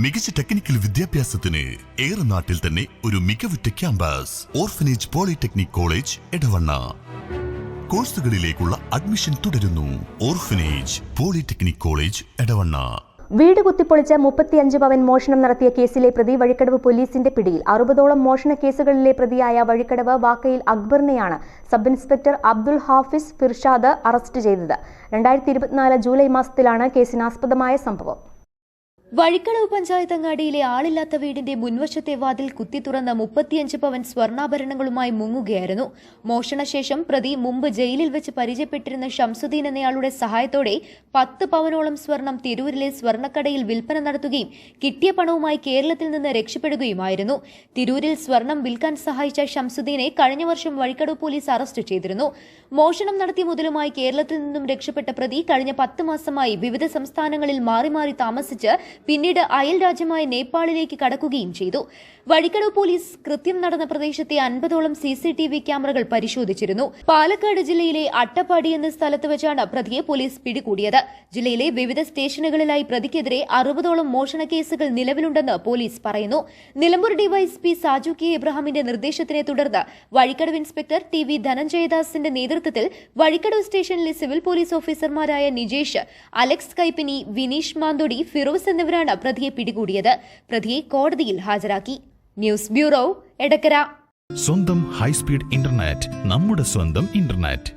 മികച്ച ടെക്നിക്കൽ വിദ്യാഭ്യാസത്തിന് ഏറെ നാട്ടിൽ തന്നെ ഒരു മികവുറ്റ campus orphanage polytechnic college Edavanna. കോഴ്സുകളിലേക്കുള്ള അഡ്മിഷൻ തുടരുന്നു. Orphanage polytechnic college Edavanna. വീട് കുത്തിപ്പൊളിച്ച് 35 പവൻ മോഷണം നടത്തിയ കേസിലെ പ്രതി വഴിക്കടവ് പോലീസിന്റെ പിടിയിൽ. 60ഓളം മോഷണ കേസുകളിലെ പ്രതിയായ വഴിക്കടവ് വാക്കയിൽ അക്ബറിനെയാണ് sub inspector Abdul Hafiz Firshad arrest ചെയ്തത്. 2024 ജൂലൈ മാസത്തിലാണ് കേസിനാസ്പദമായ സംഭവം. വഴിക്കടവ് പഞ്ചായത്ത് അങ്ങാടിയിലെ ആളില്ലാത്ത വീടിന്റെ മുൻവശത്തെ വാതിൽ കുത്തി തുറന്ന് 35 പവൻ സ്വർണ്ണാഭരണങ്ങളുമായി മുങ്ങുകയായിരുന്നു. മോഷണശേഷം പ്രതി മുമ്പ് ജയിലിൽ വെച്ച് പരിചയപ്പെട്ടിരുന്ന ഷംസുദ്ദീൻ എന്നയാളുടെ സഹായത്തോടെ 10 പവനോളം സ്വർണം തിരൂരിലെ സ്വർണ്ണക്കടയിൽ വിൽപ്പന നടത്തുകയും കിട്ടിയ പണവുമായി കേരളത്തിൽ നിന്ന് രക്ഷപ്പെടുകയുമായിരുന്നു. തിരൂരിൽ സ്വർണം വിൽക്കാൻ സഹായിച്ച ഷംസുദ്ദീനെ കഴിഞ്ഞ വർഷം വഴിക്കടവ് പോലീസ് അറസ്റ്റ് ചെയ്തിരുന്നു. മോഷണം നടത്തിയ മുതലുമായി കേരളത്തിൽ നിന്നും രക്ഷപ്പെട്ട പ്രതി കഴിഞ്ഞ 10 മാസമായി വിവിധ സംസ്ഥാനങ്ങളിൽ മാറി മാറി താമസിച്ച് പിന്നീട് അയൽ രാജ്യമായ നേപ്പാളിലേക്ക് കടക്കുകയും ചെയ്തു. വഴിക്കടവ് പോലീസ് കൃത്യം നടന്ന പ്രദേശത്തെ 50ഓളം CCTV ക്യാമറകൾ പരിശോധിച്ചിരുന്നു. പാലക്കാട് ജില്ലയിലെ അട്ടപ്പാടി എന്ന സ്ഥലത്ത് വെച്ചാണ് പ്രതിയെ പോലീസ് പിടികൂടിയത്. ജില്ലയിലെ വിവിധ സ്റ്റേഷനുകളിലായി പ്രതിക്കെതിരെ 60ഓളം മോഷണ കേസുകൾ നിലവിലുണ്ടെന്ന് പോലീസ് പറയുന്നു. നിലമ്പൂർ ഡിവൈഎസ്പി സാജു കെ എബ്രഹാമിന്റെ നിർദ്ദേശത്തിനെ തുടർന്ന് വഴിക്കടവ് ഇൻസ്പെക്ടർ TV ധനഞ്ജയദാസിന്റെ നേതൃത്വത്തിൽ വഴിക്കടവ് സ്റ്റേഷനിലെ സിവിൽ പോലീസ് ഓഫീസർമാരായ നിജേഷ്, അലക്സ് കൈപ്പിനി, വിനീഷ് മാന്തോടി, ഫിറോസ് എന്നിവരാണ് പ്രതിയെ പിടികൂടിയത്. പ്രതിയെ കോടതിയിൽ ഹാജരാക്കി. News bureau, Edakkara. സ്വന്തം ഹൈസ്പീഡ് ഇന്റർനെറ്റ്, നമ്മുടെ സ്വന്തം ഇന്റർനെറ്റ്.